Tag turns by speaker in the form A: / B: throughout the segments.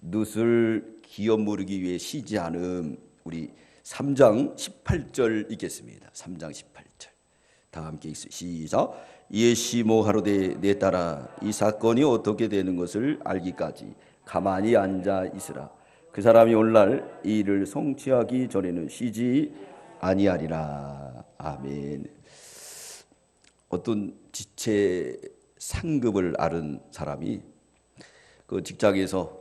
A: 룻을 기업 모르기 위해 쉬지 않음. 우리 3장 18절 읽겠습니다. 3장 18절 다 함께 시작. 이에 시모 가로되 내 딸아 이 사건이 어떻게 되는 것을 알기까지 가만히 앉아 있으라. 그 사람이 오늘날 이 일을 성취하기 전에는 쉬지 아니하리라. 아멘. 어떤 지체 상급을 앓은 사람이 그 직장에서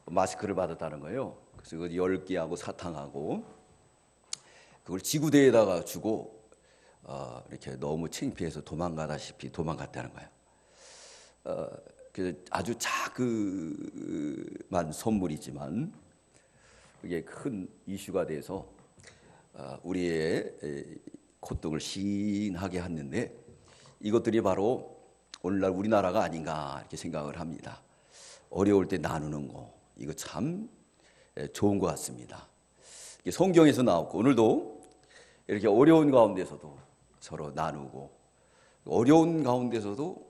A: 마스크를 받았다는 거예요. 그래서 그 10개하고 사탕하고 그걸 지구대에다가 주고 이렇게 너무 창피해서 도망가다시피 도망갔다는 거예요. 그래서 아주 자그만 선물이지만 그게 큰 이슈가 돼서 우리의 콧등을 싱하게 했는데 이것들이 바로 오늘날 우리나라가 아닌가 이렇게 생각을 합니다. 어려울 때 나누는 거 이거 참 좋은 것 같습니다. 성경에서 나왔고 오늘도 이렇게 어려운 가운데서도 서로 나누고 어려운 가운데서도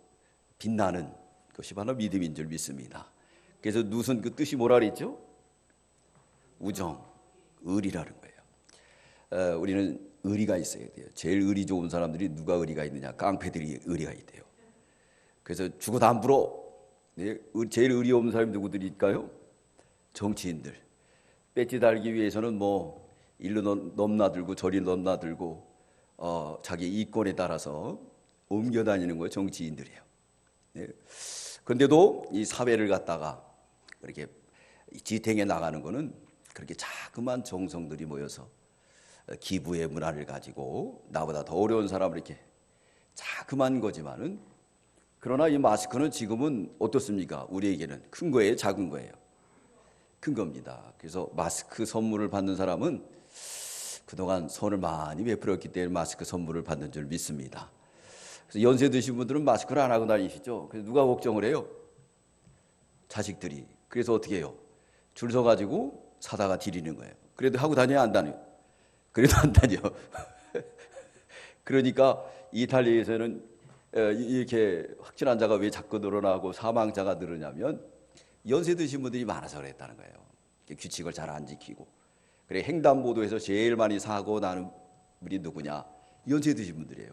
A: 빛나는 것이 바로 믿음인 줄 믿습니다. 그래서 룻은 그 뜻이 뭐라 그랬죠? 우정, 의리라는 거예요. 우리는 의리가 있어야 돼요. 제일 의리 좋은 사람들이 누가 의리가 있느냐? 깡패들이 의리가 있대요. 그래서 죽어도 안 불어. 제일 의리 없는 사람이 누구들일까요? 정치인들. 배지 달기 위해서는 뭐 일로 넘나들고 저리 넘나들고 자기 이권에 따라서 옮겨 다니는 거예요. 정치인들이에요. 그런데도 이 사회를 갖다가 그렇게 지탱해 나가는 거는 그렇게 자그만 정성들이 모여서 기부의 문화를 가지고 나보다 더 어려운 사람을 이렇게 자그만 거지만은 그러나 이 마스크는 지금은 어떻습니까? 우리에게는 큰 거예요, 작은 거예요? 큰 겁니다. 그래서 마스크 선물을 받는 사람은 그동안 선을 많이 베풀었기 때문에 마스크 선물을 받는 줄 믿습니다. 그래서 연세 드신 분들은 마스크를 안 하고 다니시죠? 그래서 누가 걱정을 해요? 자식들이. 그래서 어떻게 해요? 줄 서가지고 사다가 드리는 거예요. 그래도 하고 다녀야 안 다녀요? 그래도 안 다녀. 그러니까 이탈리아에서는 이렇게 확진 환자가 왜 자꾸 늘어나고 사망자가 늘어나면 연세 드신 분들이 많아서 그랬다는 거예요. 규칙을 잘 안 지키고. 그래 횡단보도에서 제일 많이 사고 나는 분이 누구냐? 연세 드신 분들이에요.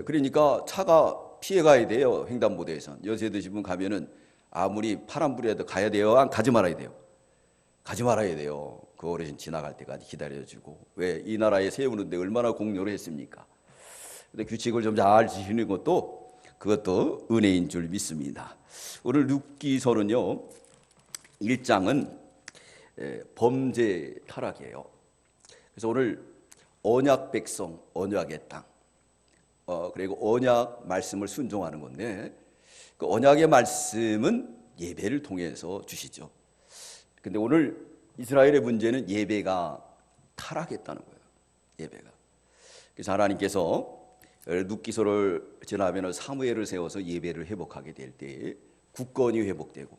A: 그러니까 차가 피해 가야 돼요. 횡단보도에선 연세 드신 분 가면은 아무리 파란불이라도 가야 돼요? 안 가지 말아야 돼요? 가지 말아야 돼요. 그 어르신 지나갈 때까지 기다려주고. 왜? 이 나라에 세우는데 얼마나 공로를 했습니까? 근데 규칙을 좀 잘 지키는 것도 그것도 은혜인 줄 믿습니다. 오늘 룻기서는요 1장은 범죄 타락이에요. 그래서 오늘 언약 백성, 언약의 땅 그리고 언약 말씀을 순종하는 건데 그 언약의 말씀은 예배를 통해서 주시죠. 근데 오늘 이스라엘의 문제는 예배가 타락했다는 거예요. 예배가. 그래서 하나님께서 룻기서를 지나면 사무엘을 세워서 예배를 회복하게 될 때 국권이 회복되고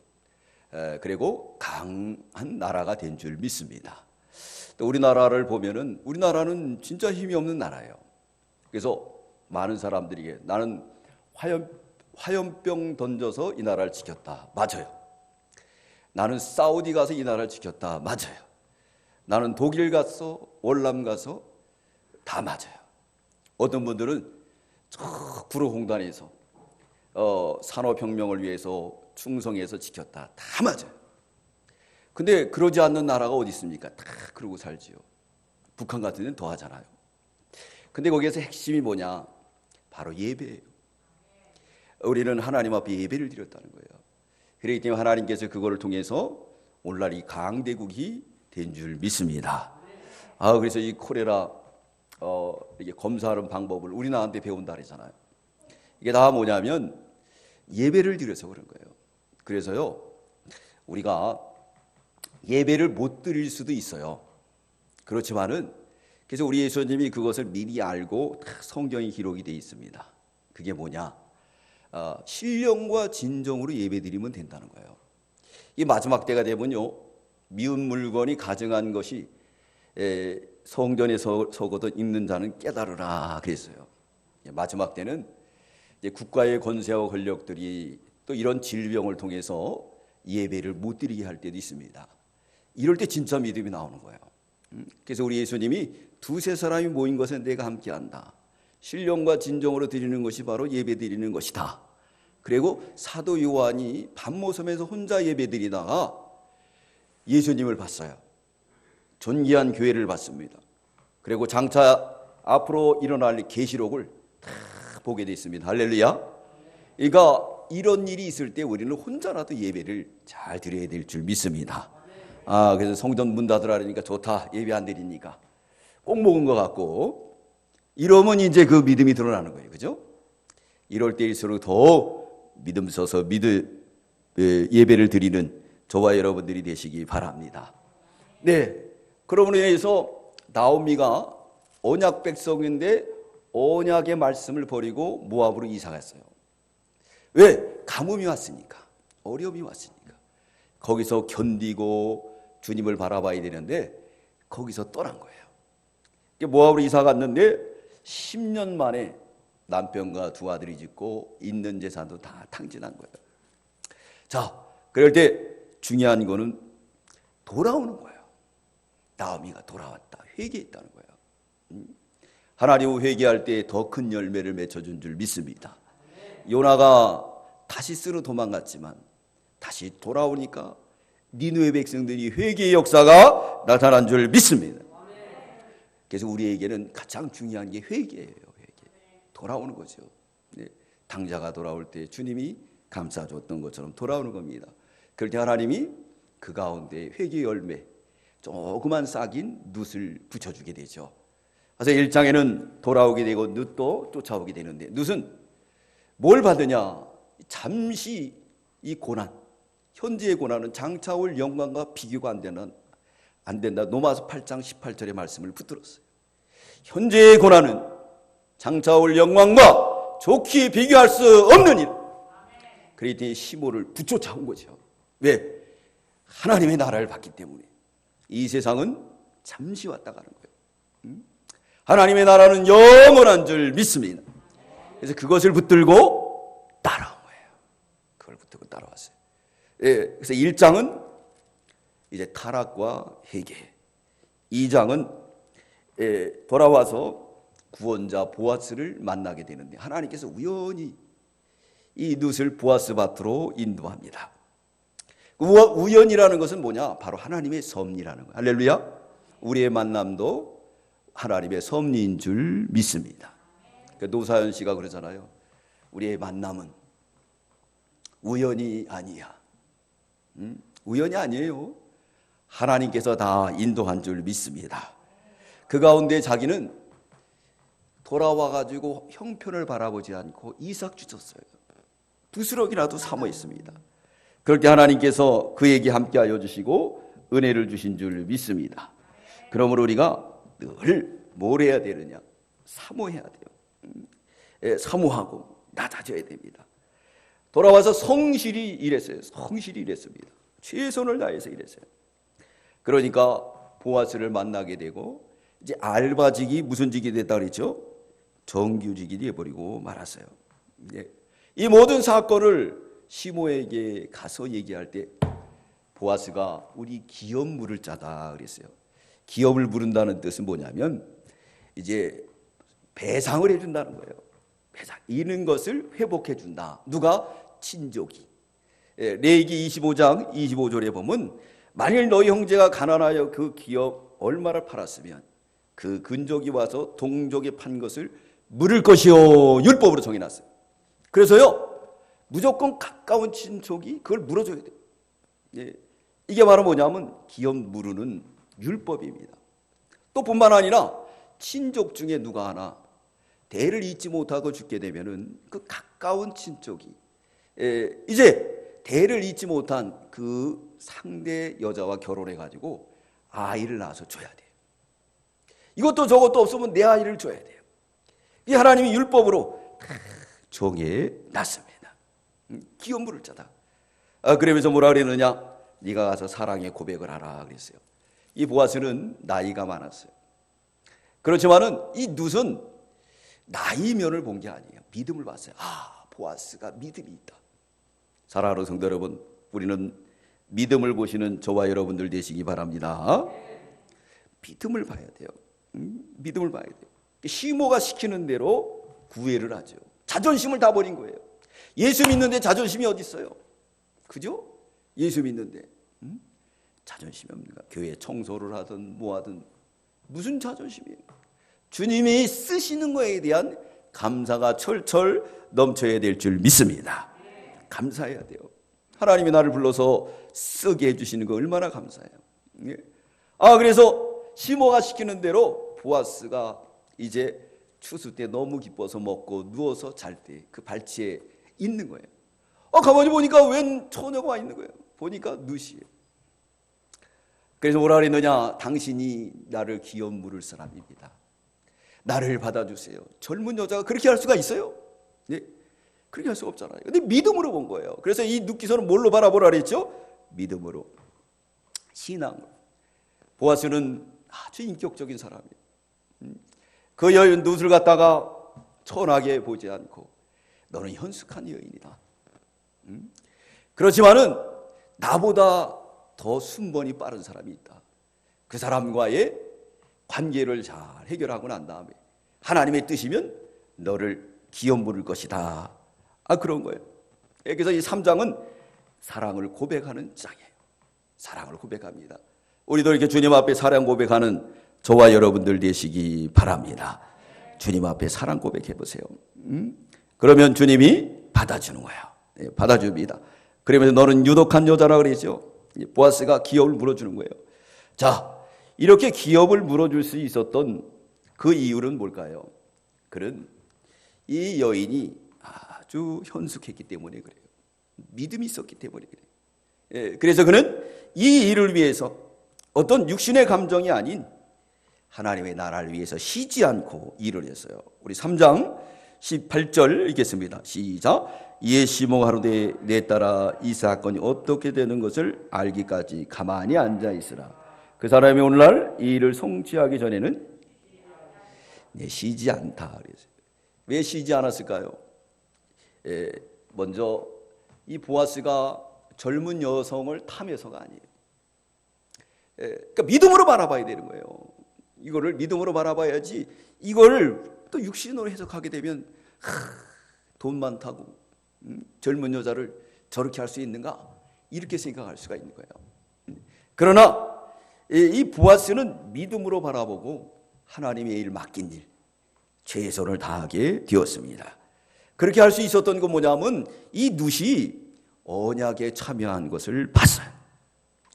A: 그리고 강한 나라가 된 줄 믿습니다. 또 우리나라를 보면은 우리나라는 진짜 힘이 없는 나라예요. 그래서 많은 사람들이 나는 화염병 던져서 이 나라를 지켰다. 맞아요. 나는 사우디 가서 이 나라를 지켰다. 맞아요. 나는 독일 가서 월남 가서 다 맞아요. 어떤 분들은 저 구로공단에서 산업혁명을 위해서 충성해서 지켰다. 다 맞아요. 근데 그러지 않는 나라가 어디 있습니까? 다 그러고 살지요. 북한 같은 데는 더 하잖아요. 근데 거기에서 핵심이 뭐냐? 바로 예배예요. 우리는 하나님 앞에 예배를 드렸다는 거예요. 그렇기 때문에 하나님께서 그거를 통해서 오늘날 이 강대국이 된 줄 믿습니다. 그래서 이 콜레라 이게 검사하는 방법을 우리나라한테 배운다 그러잖아요. 이게 다 뭐냐면 예배를 드려서 그런 거예요. 그래서요 우리가 예배를 못 드릴 수도 있어요. 그렇지만은 그래서 우리 예수님이 그것을 미리 알고 성경에 기록이 되어 있습니다. 그게 뭐냐? 신령과 진정으로 예배드리면 된다는 거예요. 이 마지막 때가 되면요 미운 물건이 가증한 것이 성전에 서거든 읽는 자는 깨달으라 그랬어요. 마지막 때는 이제 국가의 권세와 권력들이 또 이런 질병을 통해서 예배를 못 드리게 할 때도 있습니다. 이럴 때 진짜 믿음이 나오는 거예요. 그래서 우리 예수님이 두세 사람이 모인 것에 내가 함께한다. 신령과 진정으로 드리는 것이 바로 예배 드리는 것이다. 그리고 사도 요한이 밤모섬에서 혼자 예배 드리다가 예수님을 봤어요. 존귀한 교회를 봤습니다. 그리고 장차 앞으로 일어날 계시록을 다 보게 돼 있습니다. 할렐루야. 그러니까 이런 일이 있을 때 우리는 혼자라도 예배를 잘 드려야 될 줄 믿습니다. 그래서 성전 문 닫으라니까 좋다. 예배 안 드리니까 꼭 먹은 것 같고 이러면 이제 그 믿음이 드러나는 거예요. 그죠? 이럴 때일수록 더 믿음 써서 예배를 드리는 저와 여러분들이 되시기 바랍니다. 네. 그러므로 인해서 나오미가 언약 백성인데 언약의 말씀을 버리고 모압으로 이사 갔어요. 왜? 가뭄이 왔으니까. 어려움이 왔으니까. 거기서 견디고 주님을 바라봐야 되는데 거기서 떠난 거예요. 모압으로 이사 갔는데 10년 만에 남편과 두 아들이 짓고 있는 재산도 다 탕진한 거예요. 자, 그럴 때 중요한 거는 돌아오는 거예요. 나오미가 돌아왔다. 회개했다는 거예요. 하나님을 회개할 때 더 큰 열매를 맺어준 줄 믿습니다. 요나가 다시스로 도망갔지만 다시 돌아오니까 니느웨 백성들이 회개의 역사가 나타난 줄 믿습니다. 그래서 우리에게는 가장 중요한 게 회개예요. 회개. 돌아오는 거죠. 네. 당자가 돌아올 때 주님이 감싸줬던 것처럼 돌아오는 겁니다. 그럴 때 하나님이 그 가운데 회개의 열매, 조그만 싹인 룻을 붙여주게 되죠. 그래서 1장에는 돌아오게 되고 룻도 쫓아오게 되는데 룻은 뭘 받으냐? 잠시 이 고난, 현재의 고난은 장차 올 영광과 비교가 안 된다. 로마서 8장 18절의 말씀을 붙들었어요. 현재의 고난은 장차 올 영광과 좋게 비교할 수 없는 일. 그랬더니 시모를 붙여잡은 거죠. 왜? 하나님의 나라를 받기 때문에. 이 세상은 잠시 왔다 가는 거예요. 하나님의 나라는 영원한 줄 믿습니다. 그래서 그것을 붙들고 따라온 거예요. 그걸 붙들고 따라왔어요. 예, 그래서 1장은 이제 타락과 회개, 2장은 돌아와서 구원자 보아스를 만나게 되는데 하나님께서 우연히 이 룻을 보아스 밭으로 인도합니다. 우연이라는 것은 뭐냐? 바로 하나님의 섭리라는 거예요. 할렐루야. 우리의 만남도 하나님의 섭리인 줄 믿습니다. 노사연 씨가 그러잖아요. 우리의 만남은 우연이 아니야. 우연이 아니에요. 하나님께서 다 인도한 줄 믿습니다. 그 가운데 자기는 돌아와가지고 형편을 바라보지 않고 이삭 주셨어요. 부스럭이라도 사모 있습니다. 그럴 때 하나님께서 그에게 함께하여 주시고 은혜를 주신 줄 믿습니다. 그러므로 우리가 늘 뭘 해야 되느냐? 사모해야 돼요. 사모하고 낮아져야 됩니다. 돌아와서 성실히 일했어요. 성실히 일했습니다. 최선을 다해서 일했어요. 그러니까 보아스를 만나게 되고 이제 알바직이 무슨 직이 됐다 그랬죠? 정규직이 되어버리고 말았어요. 이 모든 사건을 시모에게 가서 얘기할 때 보아스가 우리 기업 물을 자다 그랬어요. 기업을 물은다는 뜻은 뭐냐면 이제 배상을 해준다는 거예요. 배상. 잃은 것을 회복해 준다. 누가? 친족이. 레위기 25장 25절에 보면 만일 너희 형제가 가난하여 그 기업 얼마를 팔았으면 그 근족이 와서 동족에 판 것을 물을 것이요. 율법으로 정해놨어요. 그래서요 무조건 가까운 친족이 그걸 물어줘야 돼요. 이게 바로 뭐냐면 기업 물으는 율법입니다. 또 뿐만 아니라 친족 중에 누가 하나 대를 잇지 못하고 죽게 되면은 그 가까운 친족이 이제 대를 잇지 못한 그 상대 여자와 결혼해 가지고 아이를 낳아서 줘야 돼요. 이것도 저것도 없으면 내 아이를 줘야 돼요. 이 하나님이 율법으로 정해 놨습니다. 기업 물을 자다. 그러면서 뭐라 그랬느냐? 네가 가서 사랑의 고백을 하라 그랬어요. 이 보아스는 나이가 많았어요. 그렇지만은 이 룻은 나이면을 본 게 아니에요. 믿음을 봤어요. 보아스가 믿음이 있다. 사랑하는 성도 여러분, 우리는 믿음을 보시는 저와 여러분들 되시기 바랍니다. 믿음을 봐야 돼요. 믿음을 봐야 돼요. 시모가 시키는 대로 구애를 하죠. 자존심을 다 버린 거예요. 예수 믿는데 자존심이 어디 있어요? 그죠? 예수 믿는데 자존심이 없는가? 교회 청소를 하든 뭐 하든 무슨 자존심이에요? 주님이 쓰시는 거에 대한 감사가 철철 넘쳐야 될 줄 믿습니다. 감사해야 돼요. 하나님이 나를 불러서 쓰게 해주시는 거 얼마나 감사해요. 그래서 시모가 시키는 대로 보아스가 이제 추수 때 너무 기뻐서 먹고 누워서 잘 때 그 발치에 있는 거예요. 가만히 보니까 웬 처녀가 와 있는 거예요. 보니까 누시예요. 그래서 뭐라 그랬느냐? 당신이 나를 기업 물을 사람입니다. 나를 받아주세요. 젊은 여자가 그렇게 할 수가 있어요? 네? 그렇게 할 수가 없잖아요. 근데 믿음으로 본 거예요. 그래서 이 눕기서는 뭘로 바라보라 그랬죠? 믿음으로, 신앙으로. 보아스는 아주 인격적인 사람이에요. 그 여인 룻을 갖다가 천하게 보지 않고 너는 현숙한 여인이다. 그렇지만은 나보다 더 순번이 빠른 사람이 있다. 그 사람과의 관계를 잘 해결하고 난 다음에 하나님의 뜻이면 너를 기업 물을 것이다. 그런 거예요. 그래서 이 3장은 사랑을 고백하는 장이에요. 사랑을 고백합니다. 우리도 이렇게 주님 앞에 사랑 고백하는 저와 여러분들 되시기 바랍니다. 주님 앞에 사랑 고백해 보세요. 그러면 주님이 받아주는 거예요. 받아줍니다. 그러면서 너는 유독한 여자라 그러죠. 보아스가 기업을 물어주는 거예요. 자, 이렇게 기업을 물어줄 수 있었던 그 이유는 뭘까요? 그는 이 여인이 아주 현숙했기 때문에 그래요. 믿음이 있었기 때문에 그래요. 그래서 그는 이 일을 위해서 어떤 육신의 감정이 아닌 하나님의 나라를 위해서 쉬지 않고 일을 했어요. 우리 3장 18절 읽겠습니다. 시작. 이에 시모가 하루되 내 딸아 이 사건이 어떻게 되는 것을 알기까지 가만히 앉아 있으라. 그 사람이 오늘날 이 일을 성취하기 전에는 쉬지 않다. 왜 쉬지 않았을까요? 먼저 이 보아스가 젊은 여성을 탐해서가 아니에요. 그러니까 믿음으로 바라봐야 되는 거예요. 이거를 믿음으로 바라봐야지 이거를 또 육신으로 해석하게 되면 돈 많다고 젊은 여자를 저렇게 할 수 있는가? 이렇게 생각할 수가 있는 거예요. 그러나 이 보아스는 믿음으로 바라보고 하나님의 일 맡긴 일 최선을 다하게 되었습니다. 그렇게 할 수 있었던 건 뭐냐면 이 룻이 언약에 참여한 것을 봤어요.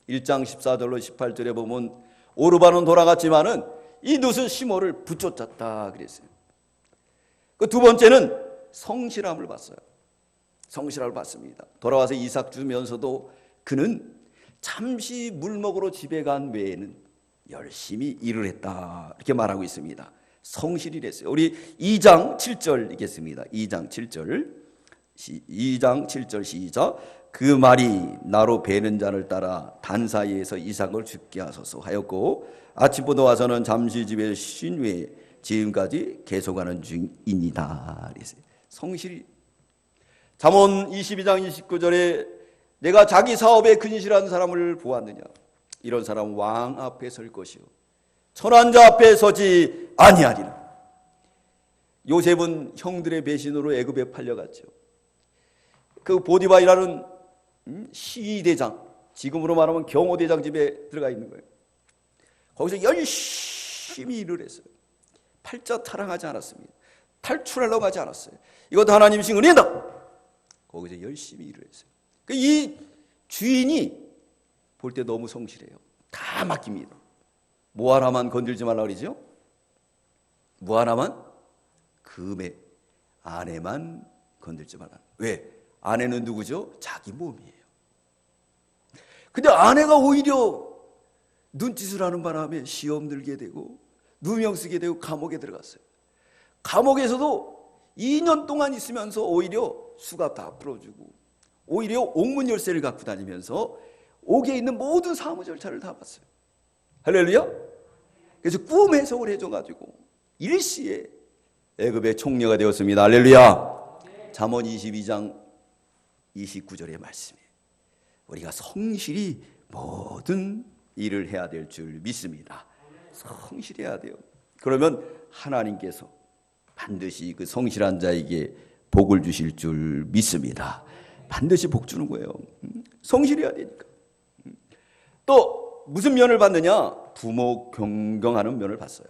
A: 1장 14절로 18절에 보면 오르반은 돌아갔지만은 이 룻은 시모를 붙여쳤다 그랬어요. 그 두 번째는 성실함을 봤어요. 성실함을 봤습니다. 돌아와서 이삭 주면서도 그는 잠시 물 먹으러 집에 간 외에는 열심히 일을 했다 이렇게 말하고 있습니다. 성실히 했어요. 우리 2장 7절 읽겠습니다. 2장 7절 시작. 그 말이 나로 베는 자를 따라 단 사이에서 이삭을 죽게 하소서 하였고 아침부터 와서는 잠시 집에 쉰 후에 지금까지 계속하는 중이니이다. 성실히. 잠언 22장 29절에 내가 자기 사업에 근실한 사람을 보았느냐. 이런 사람은 왕 앞에 설 것이요 천한 자 앞에 서지 아니하리라. 요셉은 형들의 배신으로 애굽에 팔려갔죠. 그 보디바이라는 시위대장, 지금으로 말하면 경호대장 집에 들어가 있는 거예요. 거기서 열심히 일을 했어요. 팔자 타랑하지 않았습니다. 탈출하려고 하지 않았어요. 이것도 하나님 신 은혜다. 거기서 열심히 일을 했어요. 이 주인이 볼 때 너무 성실해요. 다 맡깁니다. 뭐 하나만 건들지 말라 그러죠? 뭐 하나만? 금의 아내만 건들지 말라. 왜? 아내는 누구죠? 자기 몸이에요. 근데 아내가 오히려 눈짓을 하는 바람에 시험 들게 되고 누명 쓰게 되고 감옥에 들어갔어요. 감옥에서도 2년 동안 있으면서 오히려 수갑 다 풀어주고 오히려 옥문 열쇠를 갖고 다니면서 옥에 있는 모든 사무 절차를 다 봤어요. 할렐루야. 그래서 꿈 해석을 해줘가지고 일시에 애굽의 총리가 되었습니다. 할렐루야. 잠언 22장 29절의 말씀이에요. 우리가 성실히 모든 일을 해야 될 줄 믿습니다. 성실해야 돼요. 그러면 하나님께서 반드시 그 성실한 자에게 복을 주실 줄 믿습니다. 반드시 복 주는 거예요. 성실해야 되니까. 또 무슨 면을 받느냐? 부모 존경하는 면을 봤어요.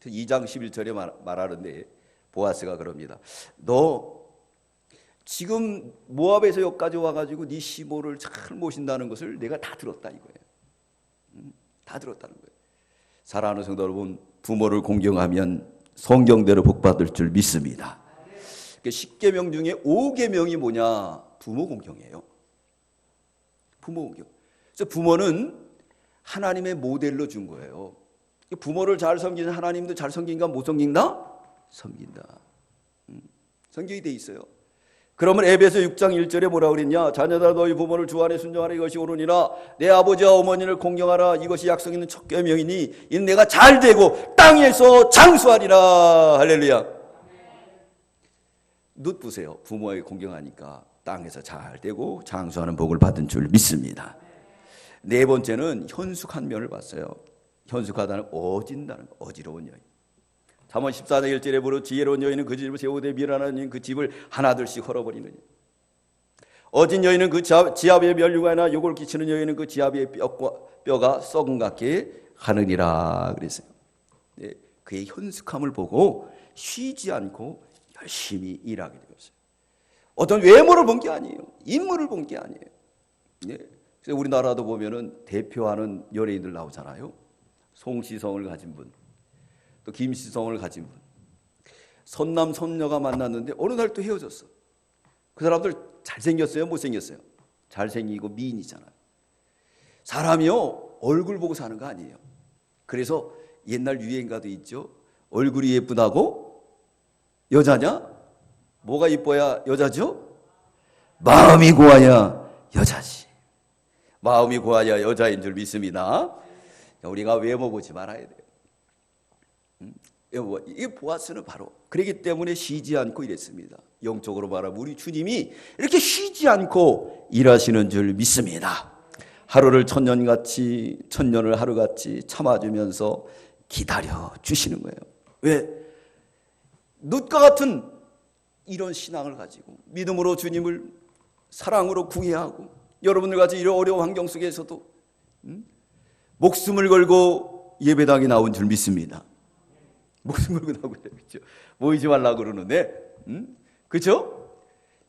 A: 2장 11절에 말하는데 보아스가 그럽니다. 너 지금 모압에서 여기까지 와가지고 네 시모를 잘 모신다는 것을 내가 다 들었다 이거예요. 다 들었다는 거예요. 사랑하는 성도 여러분, 부모를 공경하면 성경대로 복받을 줄 믿습니다. 10계명 중에 5계명이 뭐냐? 부모 공경이에요. 부모 공경. 그래서 부모는 하나님의 모델로 준 거예요. 부모를 잘 섬기는 하나님도 잘 섬긴가 못 섬긴다? 섬긴다. 성경이 돼 있어요. 그러면 에베소 6장 1절에 뭐라고 그랬냐? 자녀들아 너희 부모를 주 안에 순종하라 이것이 옳으니라. 내 아버지와 어머니를 공경하라 이것이 약속 있는 첫 계명이니 이는 내가 잘 되고 땅에서 장수하리라. 할렐루야. 눈 보세요. 부모에게 공경하니까 땅에서 잘 되고 장수하는 복을 받은 줄 믿습니다. 네 번째는 현숙한 면을 봤어요. 현숙하다는 어진다는 거, 어지러운 여인. 잠언 14장 1절에 보러 지혜로운 여인은 그 집을 세우되 미련한 여인은 그 집을 하나둘씩 헐어버리느니. 어진 여인은 그 지압에 면류관이나 욕을 끼치는 여인은 그 지압의 뼈가 썩은 같게 하느니라 그랬어요. 네, 그의 현숙함을 보고 쉬지 않고 열심히 일하게 되었어요. 어떤 외모를 본 게 아니에요. 인물을 본 게 아니에요. 네. 그래서 우리나라도 보면은 대표하는 연예인들 나오잖아요. 송시성을 가진 분, 또 김시성을 가진 분. 선남 선녀가 만났는데 어느 날 또 헤어졌어. 그 사람들 잘생겼어요? 못생겼어요? 잘생기고 미인이잖아요. 사람이요 얼굴 보고 사는 거 아니에요. 그래서 옛날 유행가도 있죠. 얼굴이 예쁘다고 여자냐? 뭐가 이뻐야 여자죠? 마음이 고와야 여자지. 마음이 고와야 여자인 줄 믿습니다. 우리가 외모 보지 말아야 돼요. 이게 보아스는 바로 그렇기 때문에 쉬지 않고 일했습니다. 영적으로 말하면 우리 주님이 이렇게 쉬지 않고 일하시는 줄 믿습니다. 하루를 천년같이 천년을 하루같이 참아주면서 기다려 주시는 거예요. 왜? 룻과 같은 이런 신앙을 가지고 믿음으로 주님을 사랑으로 구애하고 여러분들 같이 이런 어려운 환경 속에서도 목숨을 걸고 예배당에 나온 줄 믿습니다. 목숨 걸고 나오고 그렇죠. 모이지 말라고 그러는데 그렇죠?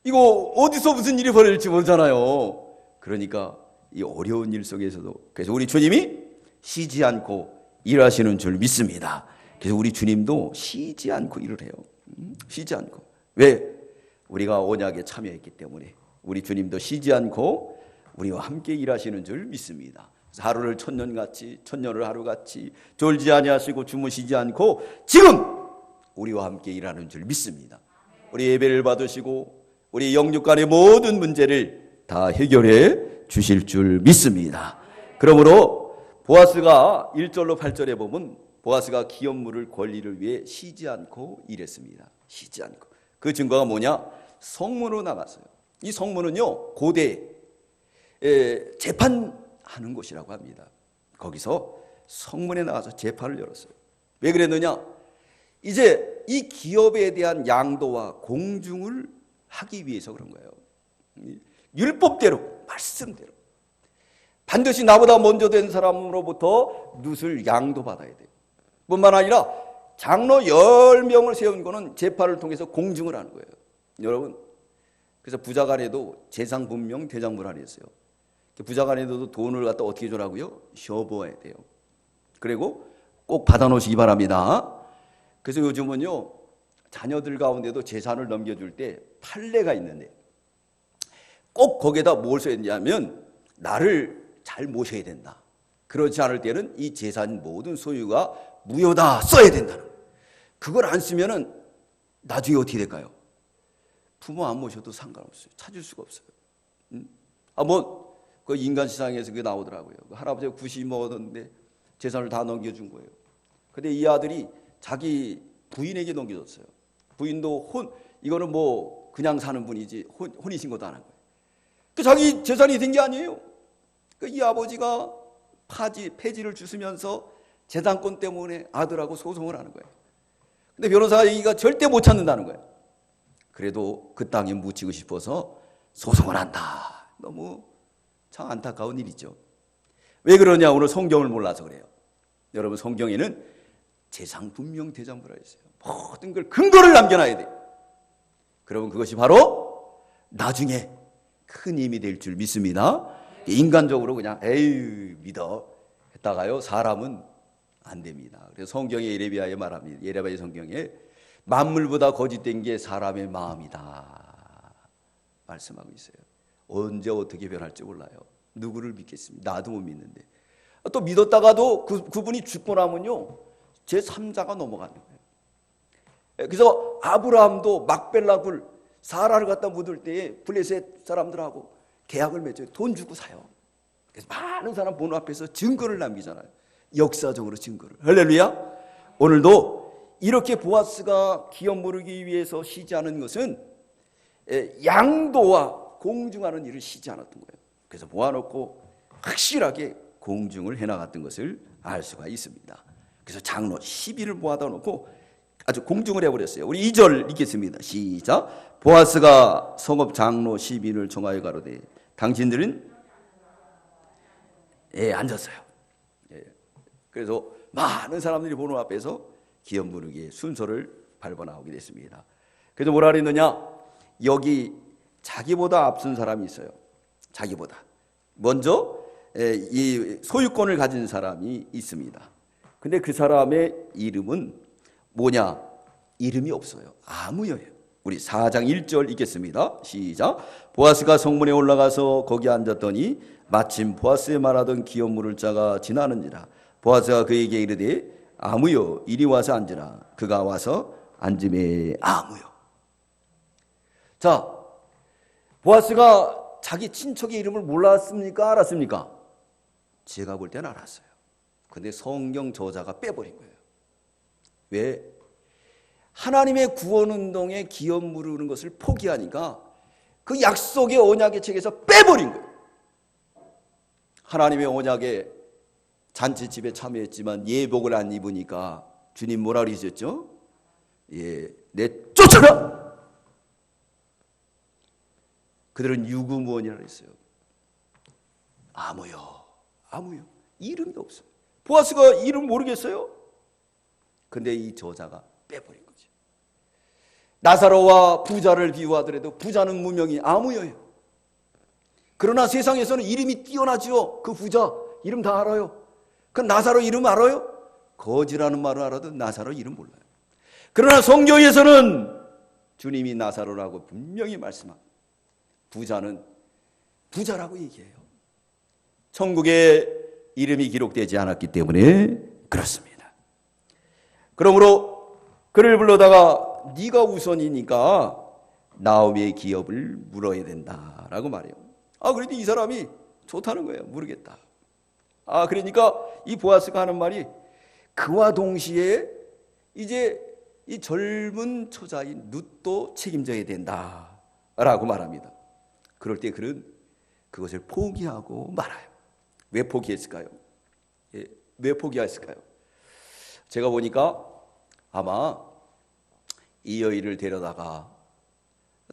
A: 이거 어디서 무슨 일이 벌어질지 모르잖아요. 그러니까 이 어려운 일 속에서도 그래서 우리 주님이 쉬지 않고 일하시는 줄 믿습니다. 그래서 우리 주님도 쉬지 않고 일을 해요. 쉬지 않고. 왜? 우리가 언약에 참여했기 때문에 우리 주님도 쉬지 않고 우리와 함께 일하시는 줄 믿습니다. 하루를 천년같이 천년을 하루같이 졸지 아니하시고 주무시지 않고 지금 우리와 함께 일하는 줄 믿습니다. 우리 예배를 받으시고 우리 영육 간의 모든 문제를 다 해결해 주실 줄 믿습니다. 그러므로 보아스가 1절로 8절에 보면 보아스가 기업물을 권리를 위해 쉬지 않고 일했습니다. 쉬지 않고. 그 증거가 뭐냐? 성문으로 나갔어요. 이 성문은요 고대 재판하는 곳이라고 합니다. 거기서 성문에 나가서 재판을 열었어요. 왜 그랬느냐? 이제 이 기업에 대한 양도와 공중을 하기 위해서 그런 거예요. 율법대로 말씀대로 반드시 나보다 먼저 된 사람으로부터 룻을 양도받아야 돼요. 뿐만 아니라 장로 10명을 세운 거는 재판을 통해서 공증을 하는 거예요. 여러분, 그래서 부자간에도 재상분명 대장부란이 있어요. 부자간에도 돈을 갖다 어떻게 주라고요? 쉬어보아야 돼요. 그리고 꼭 받아놓으시기 바랍니다. 그래서 요즘은요 자녀들 가운데도 재산을 넘겨줄 때 판례가 있는데 꼭 거기에다 뭘 써야 되냐면 나를 잘 모셔야 된다. 그렇지 않을 때는 이 재산 모든 소유가 무효다 써야 된다는 거예요. 그걸 안 쓰면은 나중에 어떻게 될까요? 부모 안 모셔도 상관없어요. 찾을 수가 없어요. 그 인간 시장에서 그게 나오더라고요. 그 할아버지가 90 먹었는데 재산을 다 넘겨준 거예요. 근데 이 아들이 자기 부인에게 넘겨줬어요. 부인도 이거는 뭐 그냥 사는 분이지 혼이신 것도 안 한 거예요. 그 자기 재산이 된 게 아니에요. 이 아버지가 폐지를 주시면서 재산권 때문에 아들하고 소송을 하는 거예요. 근데 변호사가 절대 못 찾는다는 거예요. 그래도 그 땅에 묻히고 싶어서 소송을 한다. 너무 참 안타까운 일이죠. 왜 그러냐? 오늘 성경을 몰라서 그래요. 여러분, 성경에는 재상분명대장부라 했어요. 모든 걸 근거를 남겨놔야 돼요. 그러면 그것이 바로 나중에 큰 힘이 될 줄 믿습니다. 인간적으로 그냥 에이 믿어 했다가요, 사람은 안 됩니다. 그래서 성경에 예레미야에 말합니다. 예레미야 성경에 만물보다 거짓된 게 사람의 마음이다 말씀하고 있어요. 언제 어떻게 변할지 몰라요. 누구를 믿겠습니까? 나도 못 믿는데. 또 믿었다가도 그분이 죽고 나면요, 제3자가 넘어가는 거예요. 그래서 아브라함도 막벨라 굴 사라를 갖다 묻을 때에 블레셋 사람들하고 계약을 맺어요. 돈 주고 사요. 그래서 많은 사람 보는 앞에서 증거를 남기잖아요. 역사적으로 증거를. 할렐루야. 오늘도 이렇게 보아스가 기업 모르기 위해서 쉬지 않은 것은 양도와 공중하는 일을 쉬지 않았던 거예요. 그래서 모아놓고 확실하게 공중을 해나갔던 것을 알 수가 있습니다. 그래서 장로 10인을 모아다 놓고 아주 공중을 해버렸어요. 우리 2절 읽겠습니다. 시작. 보아스가 성읍 장로 10인을 청하여 가로되 당신들은 앉았어요. 그래서 많은 사람들이 보는 앞에서 기업 부르기의 순서를 밟아 나오게 됐습니다. 그래서 뭐라 그랬느냐? 여기 자기보다 앞선 사람이 있어요. 자기보다 먼저 이 소유권을 가진 사람이 있습니다. 근데 그 사람의 이름은 뭐냐? 이름이 없어요. 아무여예요. 우리 4장 1절 읽겠습니다. 시작. 보아스가 성문에 올라가서 거기 앉았더니 마침 보아스에 말하던 기업 물을 자가 지나는지라. 보아스가 그에게 이르되 아무여 이리 와서 앉으라. 그가 와서 앉음에 아무여. 자, 보아스가 자기 친척의 이름을 몰랐습니까? 알았습니까? 제가 볼 때는 알았어요. 근데 성경 저자가 빼버린 거예요. 왜? 하나님의 구원운동에 기업 물으는 것을 포기하니까 그 약속의 언약의 책에서 빼버린 거예요. 하나님의 언약의 잔치집에 참여했지만 예복을 안 입으니까 주님 뭐라 그러셨죠? 내쫓아라! 그들은 유구무원이라고 했어요. 아무요. 이름이 없어요. 보아스가 이름 모르겠어요? 근데 이 저자가 빼버린 거죠. 나사로와 부자를 비유하더라도 부자는 무명이 아무여예요. 그러나 세상에서는 이름이 뛰어나죠. 그 부자 이름 다 알아요. 그 나사로 이름 알아요? 거지라는 말을 알아도 나사로 이름 몰라요. 그러나 성경에서는 주님이 나사로라고 분명히 말씀합니다. 부자는 부자라고 얘기해요. 천국에 이름이 기록되지 않았기 때문에 그렇습니다. 그러므로 그를 불러다가 네가 우선이니까 나오미의 기업을 물어야 된다라고 말해요. 그래도 이 사람이 좋다는 거예요. 모르겠다. 그러니까 이 보아스가 하는 말이 그와 동시에 이제 이 젊은 처자인 룻도 책임져야 된다라고 말합니다. 그럴 때 그는 그것을 포기하고 말아요. 왜 포기했을까요? 왜 포기했을까요? 제가 보니까 아마 이 여인을 데려다가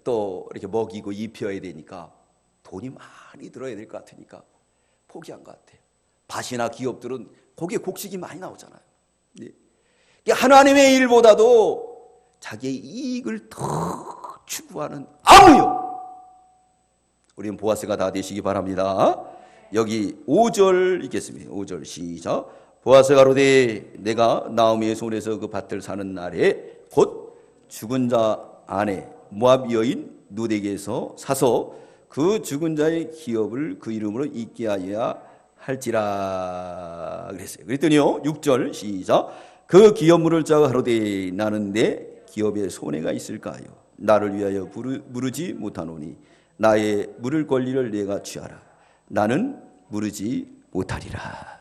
A: 또 이렇게 먹이고 입혀야 되니까 돈이 많이 들어야 될 것 같으니까 포기한 것 같아요. 밭이나 기업들은 거기에 곡식이 많이 나오잖아요. 하나님의 일보다도 자기의 이익을 더 추구하는 아무요. 우리는 보아스가 다 되시기 바랍니다. 여기 5절 읽겠습니다. 5절 시작. 보아스가 가로되 내가 나오미의 손에서 그 밭을 사는 날에 곧 죽은 자 아내 모압 여인 룻에게서 사서 그 죽은 자의 기업을 그 이름으로 잊게 하여야 할지라 그랬어요. 그랬더니요 6절 시작. 그 기업 물을 자가 가로되 나는 내 기업에 손해가 있을까요? 나를 위하여 물으지 못하노니 나의 물을 권리를 내가 취하라. 나는 물으지 못하리라.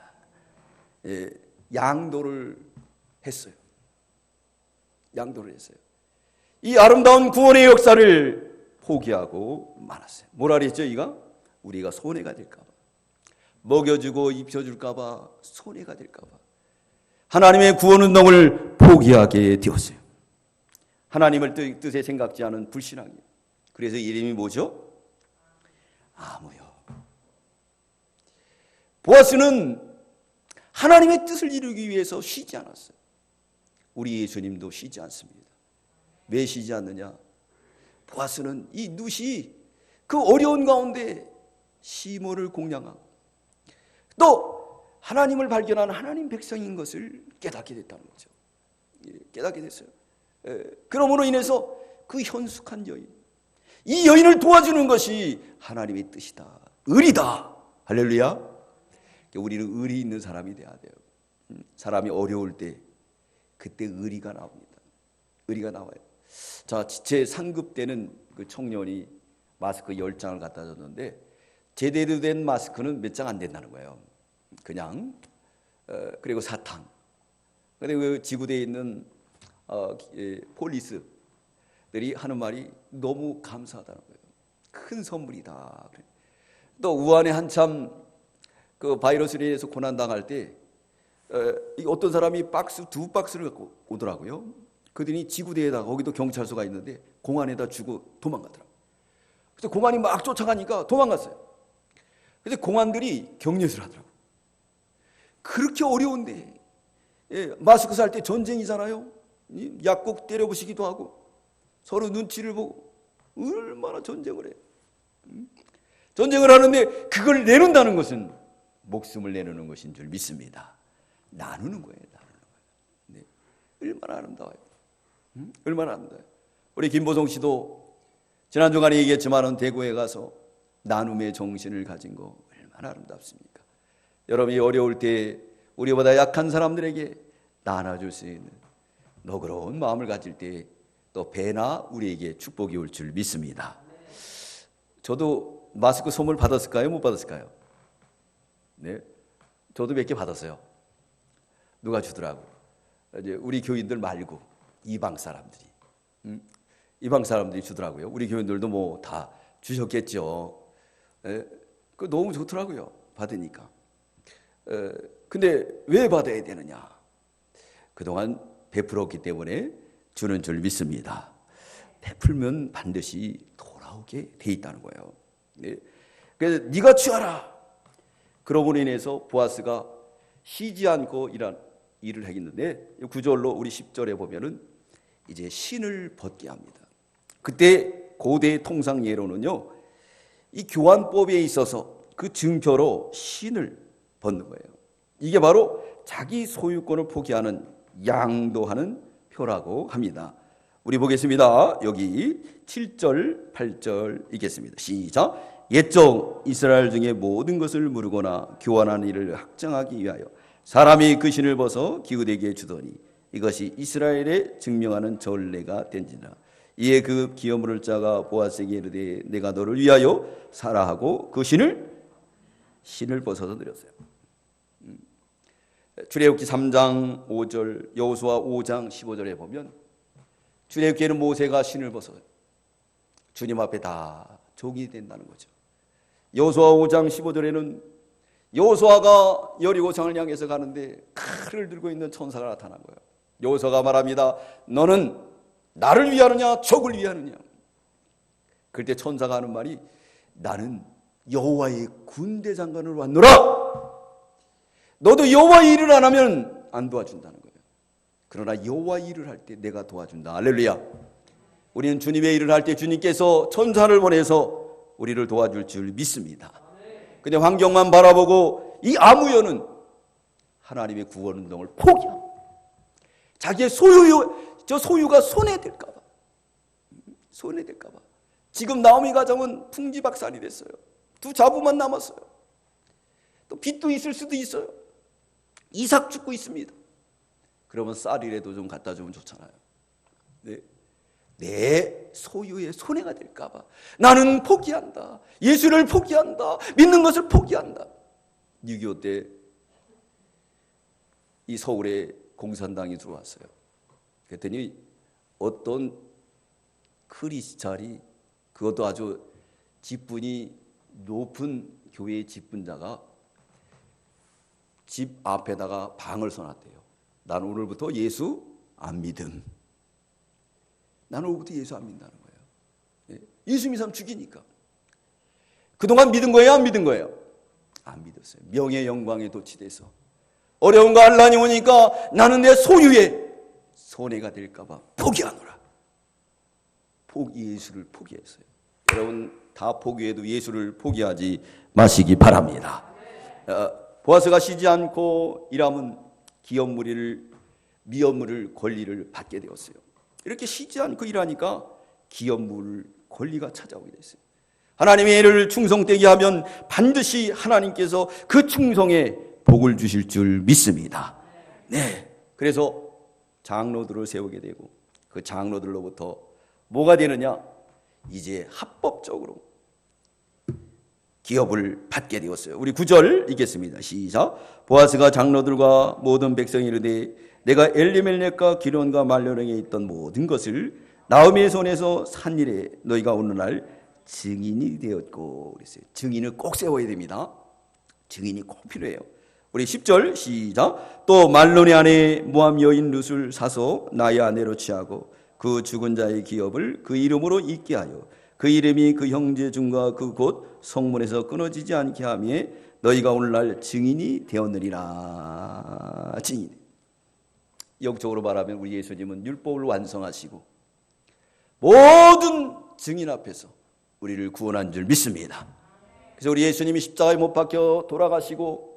A: 양도를 했어요. 양도를 했어요. 이 아름다운 구원의 역사를 포기하고 말았어요. 뭐라 그랬죠? 우리가 손해가 될까 봐. 먹여주고 입혀줄까봐, 손해가 될까봐 하나님의 구원운동을 포기하게 되었어요. 하나님을 뜻에 생각지 않은 불신앙이에요. 그래서 이름이 뭐죠? 아무요. 보아스는 하나님의 뜻을 이루기 위해서 쉬지 않았어요. 우리 예수님도 쉬지 않습니다. 왜 쉬지 않느냐? 보아스는 이 룻이 그 어려운 가운데 시몬을 공략하고 또 하나님을 발견한 하나님 백성인 것을 깨닫게 됐다는 거죠. 깨닫게 됐어요. 그러므로 인해서 그 현숙한 여인, 이 여인을 도와주는 것이 하나님의 뜻이다. 의리다. 할렐루야. 우리는 의리 있는 사람이 돼야 돼요. 사람이 어려울 때 그때 의리가 나옵니다. 의리가 나와요. 자, 제 상급 때는 그 청년이 마스크 10장을 갖다 줬는데 제대로 된 마스크는 몇 장 안 된다는 거예요. 그냥 그리고 사탕. 그리고 그 지구대에 있는 폴리스들이 하는 말이 너무 감사하다는 거예요. 큰 선물이다. 또 우한에 한참 그 바이러스로 인해서 고난당할 때 어떤 사람이 두 박스를 갖고 오더라고요. 그들이 지구대에다가 거기도 경찰서가 있는데 공안에다 주고 도망가더라고요. 그래서 공안이 막 쫓아가니까 도망갔어요. 그래서 공안들이 격려를 하더라고요. 그렇게 어려운데 마스크 살 때 전쟁이잖아요. 약국 때려부시기도 하고 서로 눈치를 보고 얼마나 전쟁을 해요. 전쟁을 하는데 그걸 내놓는다는 것은 목숨을 내놓는 것인 줄 믿습니다. 나누는 거예요. 나누는 거예요. 네. 얼마나 아름다워요. 얼마나 아름다워요. 우리 김보성 씨도 지난 주간에 얘기했지만 대구에 가서 나눔의 정신을 가진 거 얼마나 아름답습니까? 여러분이 어려울 때 우리보다 약한 사람들에게 나눠줄 수 있는 너그러운 마음을 가질 때 또 배나 우리에게 축복이 올 줄 믿습니다. 저도 마스크 선물 받았을까요? 못 받았을까요? 네, 저도 몇 개 받았어요. 누가 주더라고. 이제 우리 교인들 말고 이방 사람들이, 이방 사람들이 주더라고요. 우리 교인들도 뭐 다 주셨겠죠. 그 너무 좋더라고요. 받으니까. 근데 왜 받아야 되느냐? 그동안 베풀었기 때문에 주는 줄 믿습니다. 베풀면 반드시 돌아오게 돼 있다는 거예요. 네. 그래서 네가 취하라. 그러므로 인해서 보아스가 쉬지 않고 일을 하겠는데 9절로 우리 10절에 보면은 이제 신을 벗게 합니다. 그때 고대 통상 예로는요, 이 교환법에 있어서 그 증표로 신을 벗는 거예요. 이게 바로 자기 소유권을 포기하는 양도하는 표라고 합니다. 우리 보겠습니다. 여기 7절, 8절 읽겠습니다. 시작. 옛적 이스라엘 중에 모든 것을 무르거나 교환하는 일을 확정하기 위하여 사람이 그 신을 벗어 기후대에게 주더니 이것이 이스라엘에 증명하는 전례가 된지라. 이에 그 기어 물을 자가 보아스에게 이르되 내가 너를 위하여 사라 하고 그 신을 벗어서 드렸어요. 출애굽기 3장 5절, 여호수아 5장 15절에 보면 출애굽기에는 모세가 신을 벗어 주님 앞에 다 종이 된다는 거죠. 여호수아 5장 15절에는 여호수아가 여리고성을 향해서 가는데 칼을 들고 있는 천사가 나타난 거예요. 여호수아가 말합니다. 너는 나를 위하느냐 적을 위하느냐. 그때 천사가 하는 말이 나는 여호와의 군대 장관으로 왔노라. 너도 여호와의 일을 안 하면 안 도와준다는 거예요. 그러나 여호와의 일을 할 때 내가 도와준다. 할렐루야. 우리는 주님의 일을 할 때 주님께서 천사를 보내서 우리를 도와줄 줄 믿습니다. 근데 환경만 바라보고 이 아무여는 하나님의 구원 운동을 포기합니다. 자기의 소유가 손해될까 봐. 손해될까 봐. 지금 나오미 가정은 풍지박산이 됐어요. 2 자부만 남았어요. 또 빚도 있을 수도 있어요. 이삭 죽고 있습니다. 그러면 쌀이라도 좀 갖다 주면 좋잖아요. 네. 내 소유의 손해가 될까 봐 나는 포기한다. 예수를 포기한다. 믿는 것을 포기한다. 6.25 때 이 서울에 공산당이 들어왔어요. 그랬더니 어떤 크리스찬이, 그것도 아주 직분이 높은 교회의 직분자가 집 앞에다가 방을 써놨대요. 난 오늘부터 예수 안 믿음. 난 오늘부터 예수 안 믿는다는 거예요. 예수 믿으면 죽이니까. 그동안 믿은 거예요, 안 믿은 거예요? 안 믿었어요. 명예 영광에 도취돼서 어려움과 환난이 오니까 나는 내 소유에 손해가 될까봐 포기하노라. 예수를 포기했어요. 여러분 다 포기해도 예수를 포기하지 마시기 바랍니다. 보아스가 쉬지 않고 일하면 기업무리를 미업무를 권리를 받게 되었어요. 이렇게 쉬지 않고 일하니까 기업물 권리가 찾아오게 됐어요. 하나님의 일을 충성되게 하면 반드시 하나님께서 그 충성에 복을 주실 줄 믿습니다. 네, 그래서 장로들을 세우게 되고 그 장로들로부터 뭐가 되느냐? 이제 합법적으로 기업을 받게 되었어요. 우리 9절 읽겠습니다. 시작. 보아스가 장로들과 모든 백성이 이르되 내가 엘리멜렉과 기론과 말려령에 있던 모든 것을 나오미의 손에서 산 일에 너희가 오늘날 증인이 되었고 그랬어요. 증인을 꼭 세워야 됩니다. 증인이 꼭 필요해요. 우리 10절 시작. 또 말론의 아내 모함 여인 룻을 사서 나의 아내로 취하고 그 죽은 자의 기업을 그 이름으로 잊게 하여 그 이름이 그 형제 중과 그 곧 성문에서 끊어지지 않게 하며 너희가 오늘날 증인이 되었느니라. 증인. 영적으로 말하면 우리 예수님은 율법을 완성하시고 모든 증인 앞에서 우리를 구원한 줄 믿습니다. 그래서 우리 예수님이 십자가에 못 박혀 돌아가시고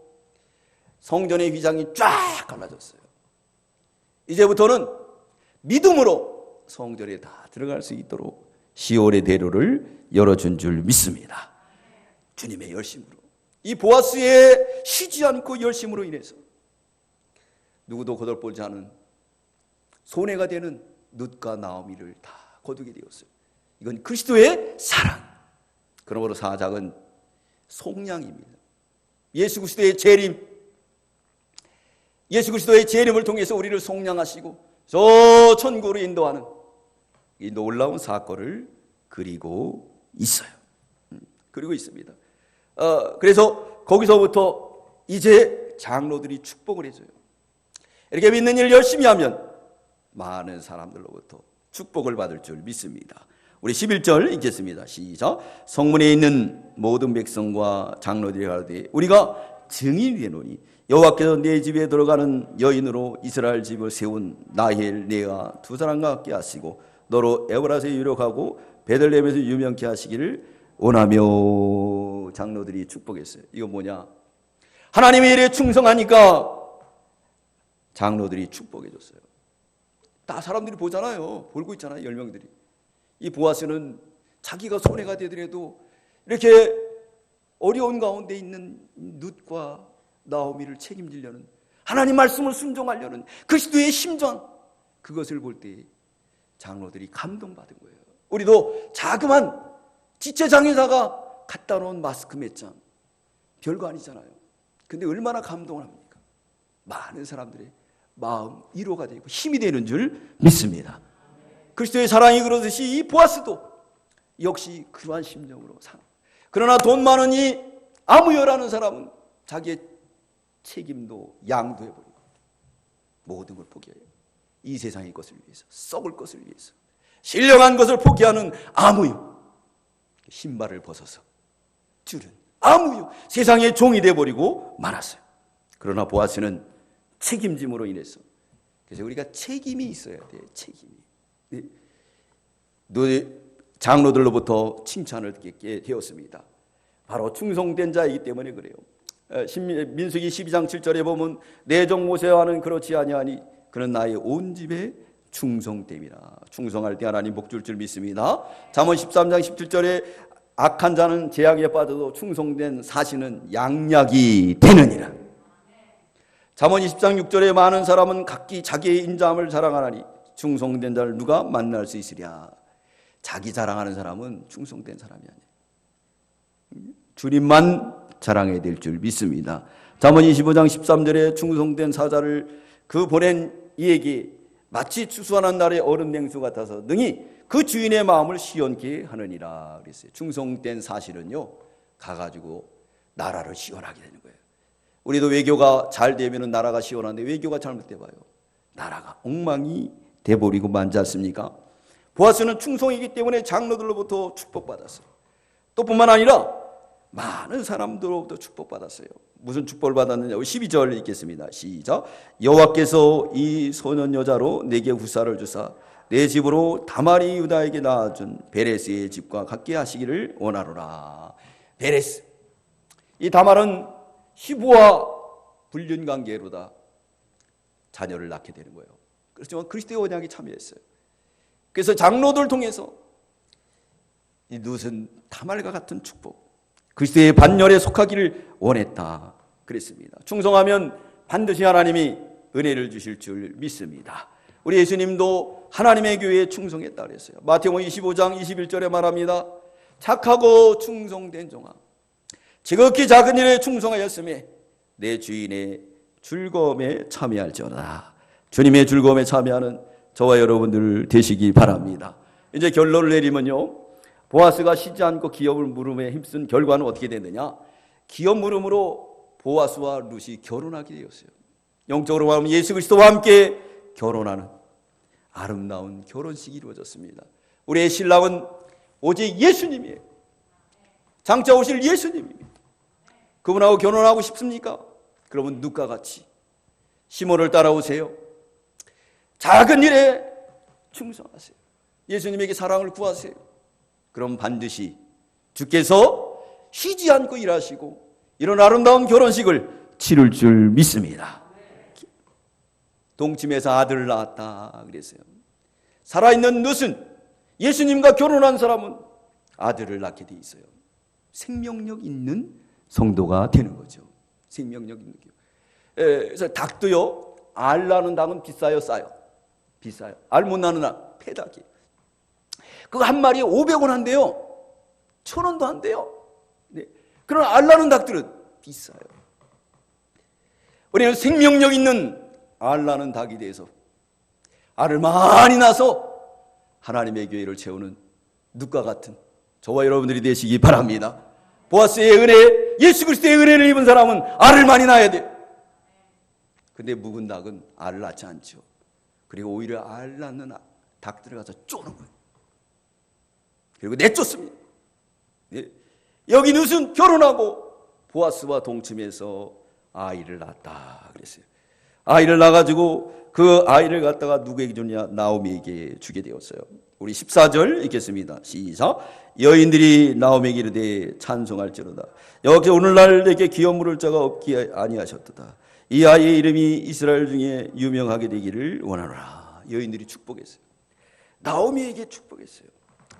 A: 성전의 휘장이 쫙 갈라졌어요. 이제부터는 믿음으로 성전에 다 들어갈 수 있도록 시온의 대로를 열어준 줄 믿습니다. 주님의 열심으로, 이 보아스의 쉬지 않고 열심으로 인해서 누구도 거들보지 않은 손해가 되는 룻과 나오미를 다 거두게 되었어요. 이건 그리스도의 사랑. 그러므로 사작은 속량입니다. 예수 그리스도의 재림, 예수 그리스도의 재림을 통해서 우리를 속량하시고 저 천국으로 인도하는 이 놀라운 사건을 그리고 있어요. 그리고 있습니다. 그래서 거기서부터 이제 장로들이 축복을 해줘요. 이렇게 믿는 일 열심히 하면 많은 사람들로부터 축복을 받을 줄 믿습니다. 우리 11절 읽겠습니다. 시작. 성문에 있는 모든 백성과 장로들이 가로되 우리가 증인이 되노니 여호와께서 내 집에 들어가는 여인으로 이스라엘 집을 세운 나헬 네아 두 사람과 함께 하시고 너로 에브라스에 유력하고 베들레헴에서 유명케 하시기를 원하며. 장로들이 축복했어요. 이거 뭐냐? 하나님의 일에 충성하니까 장로들이 축복해 줬어요. 다 사람들이 보잖아요. 보고 있잖아요. 10명들이. 이 보아스는 자기가 손해가 되더라도 이렇게 어려운 가운데 있는 룻과 나오미를 책임지려는, 하나님 말씀을 순종하려는 그리스도의 심정, 그것을 볼 때 장로들이 감동받은 거예요. 우리도 자그만 지체장애자가 갖다 놓은 마스크 몇 장, 별거 아니잖아요. 근데 얼마나 감동을 합니까? 많은 사람들의 마음 위로가 되고 힘이 되는 줄 믿습니다. 그리스도의 사랑이 그러듯이 이 보아스도 역시 그러한 심정으로 살. 그러나 돈 많으니 아무여라는 사람은 자기의 책임도 양도해버리고 모든 걸 포기해요. 이 세상의 것을 위해서, 썩을 것을 위해서 신령한 것을 포기하는 아무요, 신발을 벗어서 줄은 아무요, 세상의 종이 되어버리고 말았어요. 그러나 보아스는 책임짐으로 인해서, 그래서 우리가 책임이 있어야 돼요. 책임이. 장로들로부터 칭찬을 듣게 되었습니다. 바로 충성된 자이기 때문에 그래요. 민수기 12장 7절에 보면 내 종 모세와는 그렇지 아니하니 그는 나의 온 집에 충성됨이라. 충성할 때 하나님 복 줄 줄 믿습니다. 잠언 13장 17절에 악한 자는 재앙에 빠져도 충성된 사신은 양약이 되느니라. 잠언 20장 6절에 많은 사람은 각기 자기의 인자함을 자랑하나니 충성된 자를 누가 만날 수 있으랴. 자기 자랑하는 사람은 충성된 사람이 아니에요. 주님만 자랑해야 될 줄 믿습니다. 잠언 25장 13절에 충성된 사자를 그 보낸 이에게 마치 추수하는 날의 얼음 냉수 같아서 능히 그 주인의 마음을 시원케 하느니라 그랬어요. 충성된 사실은요, 가가지고 나라를 시원하게 되는 거예요. 우리도 외교가 잘 되면 나라가 시원한데 외교가 잘못돼 봐요. 나라가 엉망이 돼버리고 만지 않습니까? 보아스는 충성이기 때문에 장로들로부터 축복받았어요. 또 뿐만 아니라 많은 사람들로부터 축복받았어요. 무슨 축복을 받았느냐? 12절 읽겠습니다. 시작. 여호와께서 이 소년 여자로 내게 후사를 주사 내 집으로 다말이 유다에게 낳아준 베레스의 집과 같게 하시기를 원하노라. 베레스, 이 다말은 시부와 불륜관계로다 자녀를 낳게 되는 거예요. 그렇지만 그리스도의 언약에 참여했어요. 그래서 장로들 통해서 이 룻은 다말과 같은 축복, 그리스도의 반열에 속하기를 원했다 그랬습니다. 충성하면 반드시 하나님이 은혜를 주실 줄 믿습니다. 우리 예수님도 하나님의 교회에 충성했다 그랬어요. 마태복음 25장 21절에 말합니다. 착하고 충성된 종아, 지극히 작은 일에 충성하였으며 내 주인의 즐거움에 참여할지어다. 주님의 즐거움에 참여하는 저와 여러분들 되시기 바랍니다. 이제 결론을 내리면요, 보아스가 쉬지 않고 기업을 물음에 힘쓴 결과는 어떻게 됐느냐? 기업 물음으로 보아스와 룻이 결혼하게 되었어요. 영적으로 말하면 예수 그리스도와 함께 결혼하는 아름다운 결혼식이 이루어졌습니다. 우리의 신랑은 오직 예수님이에요. 장차 오실 예수님입니다. 그분하고 결혼하고 싶습니까? 그러면 룻과 같이 시몬을 따라오세요. 작은 일에 충성하세요. 예수님에게 사랑을 구하세요. 그럼 반드시 주께서 쉬지 않고 일하시고 이런 아름다운 결혼식을 치를 줄 믿습니다. 동침에서 아들을 낳았다 그랬어요. 살아있는 룻은 예수님과 결혼한 사람은 아들을 낳게 돼 있어요. 생명력 있는 성도가 되는 거죠. 생명력 있는 교. 그래서 닭도요, 알 낳는 닭은 비싸요, 싸요? 비싸요. 알 못 낳는 닭, 폐닭이. 그거 한 마리에 500원 한대요. 1,000원도 한대요. 네. 그러나 알 낳는 닭들은 비싸요. 우리는 생명력 있는 알 낳는 닭이 돼서 알을 많이 낳아서 하나님의 교회를 채우는 룻과 같은 저와 여러분들이 되시기 바랍니다. 보아스의 은혜, 예수 그리스도의 은혜를 입은 사람은 알을 많이 낳아야 돼요. 근데 묵은 닭은 알을 낳지 않죠. 그리고 오히려 알 낳는 닭들을 가서 쪼는 거예요. 그리고 내쫓습니다. 네. 여기 룻은 결혼하고 보아스와 동침해서 아이를 낳았다 그랬어요. 아이를 낳아가지고 그 아이를 갖다가 누구에게 줬냐? 나오미에게 주게 되었어요. 우리 14절 읽겠습니다. 시작. 여인들이 나오미에게 이르되 찬송할지로다. 여기서 오늘날 내게 기업 물을 자가 없기 아니하셨도다. 이 아이의 이름이 이스라엘 중에 유명하게 되기를 원하노라. 여인들이 축복했어요. 나오미에게 축복했어요.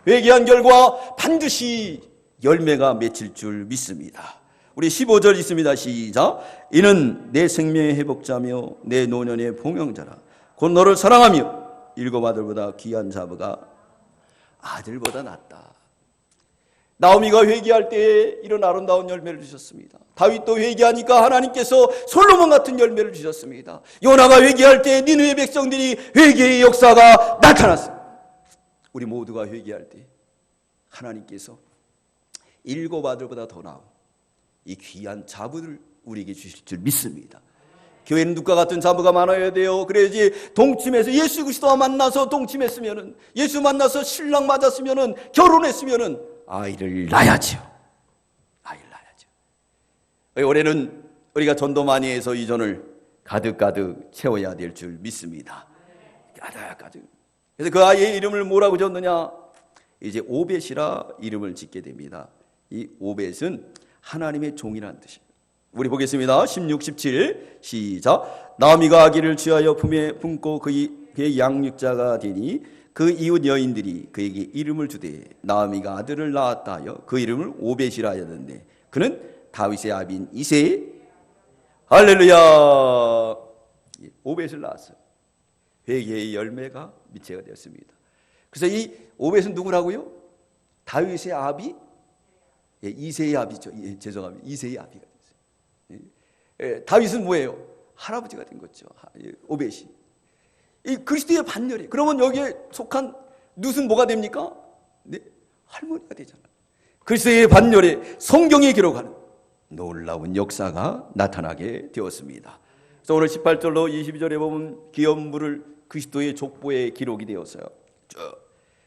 A: 회개한 결과 반드시 열매가 맺힐 줄 믿습니다. 우리 15절 있습니다. 시작. 이는 내 생명의 회복자며 내 노년의 봉영자라. 곧 너를 사랑하며 일곱 아들보다 귀한 자부가 아들보다 낫다. 나오미가 회개할 때에 이런 아름다운 열매를 주셨습니다. 다윗도 회개하니까 하나님께서 솔로몬 같은 열매를 주셨습니다. 요나가 회개할 때 니느웨 백성들이 회개의 역사가 나타났습니다. 우리 모두가 회개할 때 하나님께서 일곱 아들보다 더 나은 이 귀한 자부를 우리에게 주실 줄 믿습니다. 교회는 룻과 같은 자부가 많아야 돼요. 그래야지 동침해서 예수 그리스도와 만나서 동침했으면은, 예수 만나서 신랑 맞았으면은, 결혼했으면은 아이를 낳아야죠. 아이를 낳아야죠. 올해는 우리가 전도 많이 해서 이전을 가득가득 채워야 될 줄 믿습니다. 가득가득. 그래서 그 아이의 이름을 뭐라고 졌느냐? 이제 오벳이라 이름을 짓게 됩니다. 이 오벳은 하나님의 종이라는 뜻입니다. 우리 보겠습니다. 16, 17 시작. 나오미가 아기를 취하여 품에 품고 그의 양육자가 되니 그 이웃 여인들이 그에게 이름을 주되 나오미가 아들을 낳았다 하여 그 이름을 오벳이라 하였는데 그는 다윗의 아비인 이새의 할렐루야 오벳을 낳았어요. 회개의 열매가 미체가 되었습니다. 그래서 이 오벳은 누구라고요? 다윗의 아비? 예, 이새의 아비죠. 예, 죄송합니다. 이새의 아비가 됐어요. 예, 다윗은 뭐예요? 할아버지가 된 거죠. 오벳이. 이 그리스도의 반열이. 그러면 여기에 속한 룻은 뭐가 됩니까? 네, 할머니가 되잖아요. 그리스도의 반열에 성경에 기록하는 놀라운 역사가 나타나게 되었습니다. 그래서 오늘 18절로 22절에 보면 기업 물을 그리스도의 족보에 기록이 되었어요.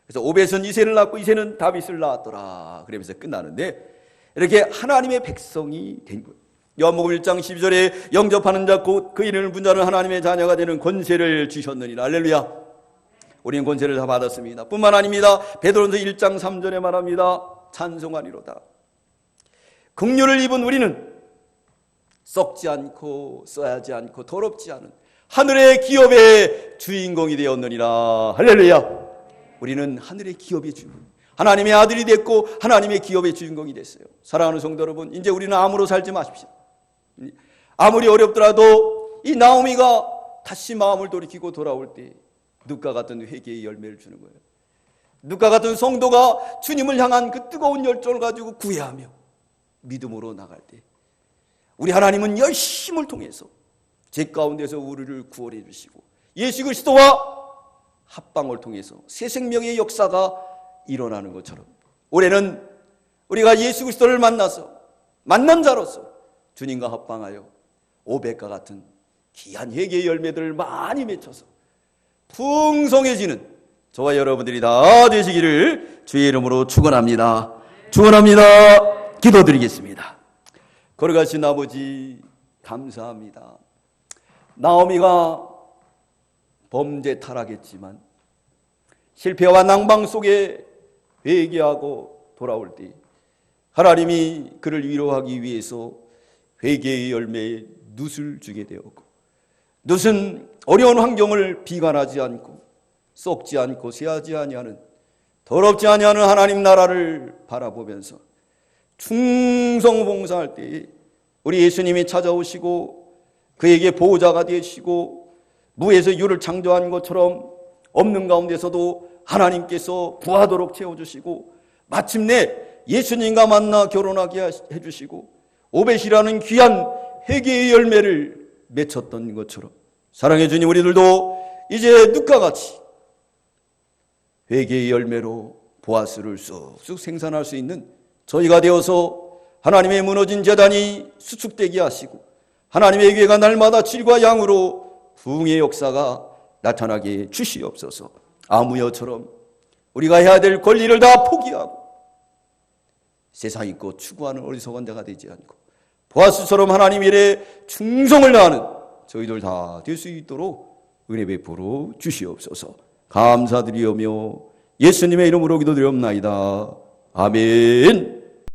A: 그래서 오벳은 이새를 낳고 이새는 다윗을 낳았더라 그러면서 끝나는데, 이렇게 하나님의 백성이 된 거예요. 요한복음 1장 12절에 영접하는 자 곧 그 이름을 분자는 하나님의 자녀가 되는 권세를 주셨느니라. 할렐루야. 우리는 권세를 다 받았습니다. 뿐만 아닙니다. 베드로전서 1장 3절에 말합니다. 찬송하리로다. 긍휼을 입은 우리는 썩지 않고 써야지 않고 더럽지 않은 하늘의 기업의 주인공이 되었느니라. 할렐루야. 우리는 하늘의 기업의 주인공, 하나님의 아들이 됐고 하나님의 기업의 주인공이 됐어요. 사랑하는 성도 여러분, 이제 우리는 암으로 살지 마십시오. 아무리 어렵더라도 이 나오미가 다시 마음을 돌이키고 돌아올 때 눕과 같은 회개의 열매를 주는 거예요. 눕과 같은 성도가 주님을 향한 그 뜨거운 열정을 가지고 구애하며 믿음으로 나갈 때 우리 하나님은 열심을 통해서 제 가운데서 우리를 구원해 주시고 예수 그리스도와 합방을 통해서 새 생명의 역사가 일어나는 것처럼 올해는 우리가 예수 그리스도를 만나서 만난 자로서 주님과 합방하여 오벳과 같은 귀한 회개의 열매들을 많이 맺혀서 풍성해지는 저와 여러분들이 다 되시기를 주의 이름으로 축원합니다. 축원합니다. 기도드리겠습니다. 거룩하신 아버지 감사합니다. 나오미가 범죄 타락했지만 실패와 낭망 속에 회개하고 돌아올 때 하나님이 그를 위로하기 위해서 회개의 열매에 눕을 주게 되었고, 눕은 어려운 환경을 비관하지 않고 썩지 않고 새하지 아니하는 더럽지 아니하는 하나님 나라를 바라보면서 충성봉사할 때 우리 예수님이 찾아오시고 그에게 보호자가 되시고 무에서 유를 창조한 것처럼 없는 가운데서도 하나님께서 부하도록 채워주시고 마침내 예수님과 만나 결혼하게 해주시고 오벳이라는 귀한 회개의 열매를 맺혔던 것처럼 사랑해 주님, 우리들도 이제 눕과 같이 회개의 열매로 보아스를 쑥쑥 생산할 수 있는 저희가 되어서 하나님의 무너진 제단이 수축되게 하시고 하나님의 교회가 날마다 질과 양으로 부흥의 역사가 나타나게 주시옵소서. 아무여처럼 우리가 해야 될 권리를 다 포기하고 세상이 곧 추구하는 어리석은 자가 되지 않고 보아스처럼 하나님 일에 충성을 다하는 저희들 다 될 수 있도록 은혜 베풀어 주시옵소서. 감사드리오며 예수님의 이름으로 기도드리옵나이다. 아멘.